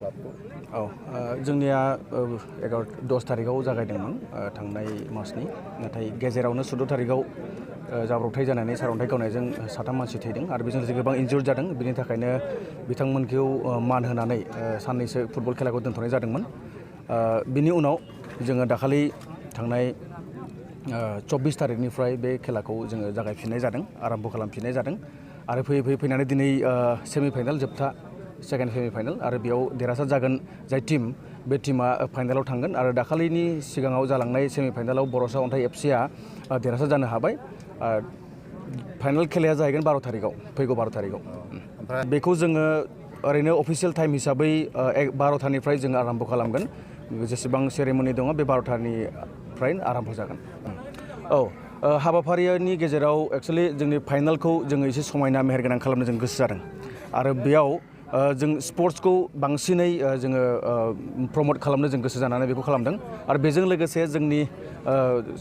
जोंनिया 10 थारिखआव जागायदोंमोन थांनाय मासनि नाथाय गेजेरावनो 14 थारिखआव जाब्रबथाय जानानै सारअन्थाइ गावनायजों 7 मानसि थैदों आरो बेजों लोगोसे गोबां इनजुर्ड जादों। बेनि थाखायनो बिथांमोनखौ मान होनानै साननैसो फुटबल खेलाखौ दोनथ'नाय जादोंमोन। बिनि उनाव जोङो दाखालि थांनाय 24 थारिखनिफ्राय बे खेलाखौ जोङो जागायफिननाय जादों, आरम्भ खालामफिननाय जादों आरो फैनानै दिनै सेमिफाइनाल जोबथा सेकेन्ड सेमिफाइनाल आरो बेयाव देरहासार जागोन जाय टीम बे टीमा फाइनालाव थांगोन आरो दाखालिनि सिगाङाव जालांनाय सेमिफाइनालाव बर'सा अन्थाइ एफसिआ देरहासार जानो हाबाय। फाइनाल खेलाया जाहैगोन 12 थारिखआव, फैगौ 12 थारिखआव। बेखौ जोङो ओरैनो अफिसियेल टाइम हिसाबै 12थानिफ्राय जोङो आरम्भ खालामगोन। जेसेबां सेरेमनि दङ बे 12थानिफ्राय आरम्भ जागोन। हाबाफारिनि गेजेराव एक्सुवेलि जोंनि फाइनालखौ जोङो एसे समायना मेहेरगोनां खालामनो जों गोसो जादों आरो बेयाव जों स्पर्ट्सखौ बांसिनै जोङो प्रमट खालामनो जों गोसो जानानै बेखौ खालामदों आरो बेजों लोगोसे जोंनि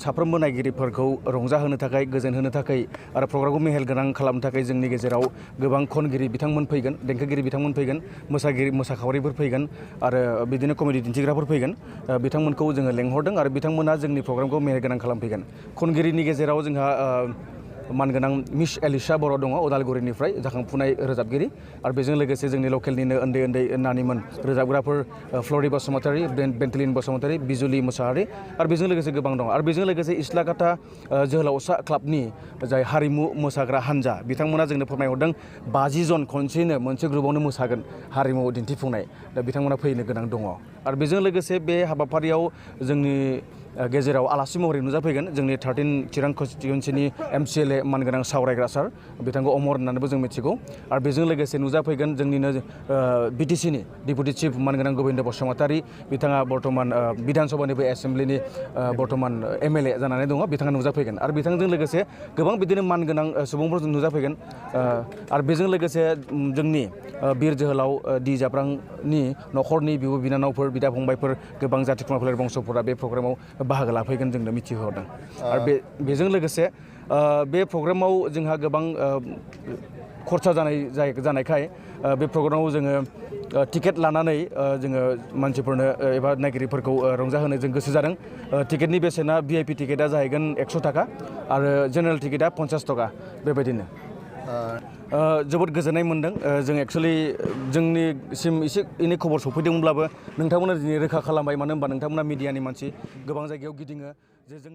साफ्रोमबो नायगिरिफोरखौ रंजाहोनो थाखाय, गोजोन होनो थाखाय आरो प्रग्रामखौ मेहेरगोनां खालामनो थाखाय जोंनि गेजेराव गोबां खनगिरि बिथांमोन फैगोन, देंखोगिरि बिथांमोन फैगोन, मोसाखावरिफोर फैगोन आरो बिदिनो कमेडि दिन्थिग्राफोर फैगोन। बिथांमोनखौ जोङो लेंहरदों आरो बिथांमोना जोंनि प्रग्रामखौ मेहेरगोनां खालामफैगोन। खनगिरिनि गेजेराव जोंहा मानगोनां मिस एलिसा बर' दङ उदालगुरिनिफ्राय, जाखांफुनाय रोजाबगिरि आरो बेजों लोगोसे जोंनि लकेलनिनो उन्दै नानिमोन रोजाबग्राफोर फ्लरि बसुमतारी, बेन्टेलिन बसुमतारी, बिजुलि मुसाहारि आरो बेजों लोगोसे गोबां दं। आरो बेजों लोगोसे इस्लाकाटा जोहोलावसा क्लाबनि जाय हारिमु मोसाग्रा हान्जा बिथांमोना जोंनो फोरमायहरदों 50 जन खनसेयैनो मोनसे ग्रुपआवनो मोसागोन हारिमु दिन्थिफुंनाय। दा बिथांमोना फैनो गोनां दङ आरो बेजों लोगोसे बे हाबाफारियाव जोंनि गेजेराव आलासि महरै नुजाफैगोन जोंनि 13 चिरां कन्स्टिटुवेन्सिनि MCLA मानगोनां सावरायग्रा सार, बिथांखौ अमर होननानैबो जों मिथिगौ आरो बेजों लोगोसे नुजाफैगोन जोंनिनो BTCनि डेपुटि चिफ मानगोनां गोबिन्द बसुमतारी, बिथाङा बर्तमान बिधान सभानिबो एसेम्ब्लिनि बर्तमान MLA जानानै दङ, बिथाङा नुजाफैगोन आरो बिथांजों लोगोसे गोबां बिदिनो मानगोनां सुबुंफोर नुजाफैगोन आरो बेजों लोगोसे जोंनि बिर जोहोलाव डि जाब्रांनि न'खरनि बिब' बिनानावफोर, बिदा फंबायफोर, गोबां जाथि खुरमा फोलेर बंस'फोरा बे प्रग्रामाव बाहागो लाफैगोन जोंनो मिथिहोहरदों आरो बेजों लोगोसे बे प्रग्रामाव जोंहा गोबां खरसा जानायखाय बे प्रग्रामाव जोङो टिकेट लानानै जोङो मानसिफोरनो एबा नायगिरिफोरखौ रंजाहोनो जों गोसो जादों। टिकेटनि बेसेना VIP टिकेटआ जाहैगोन 100 थाखा आरो जेनेरेल टिकेटआ 50 थाखा बेबायदिनो। जोबोद गोजोननाय मोन्दों। जों एक्सुवेलि जोंनिसिम एसे एनै खबर सफैदोंमोनब्लाबो नोंथांमोना दिनै रोखा खालामबाय, मानो होनबा नोंथांमोना मिडियानि मानसि गोबां जायगायाव गिदिङो जे जों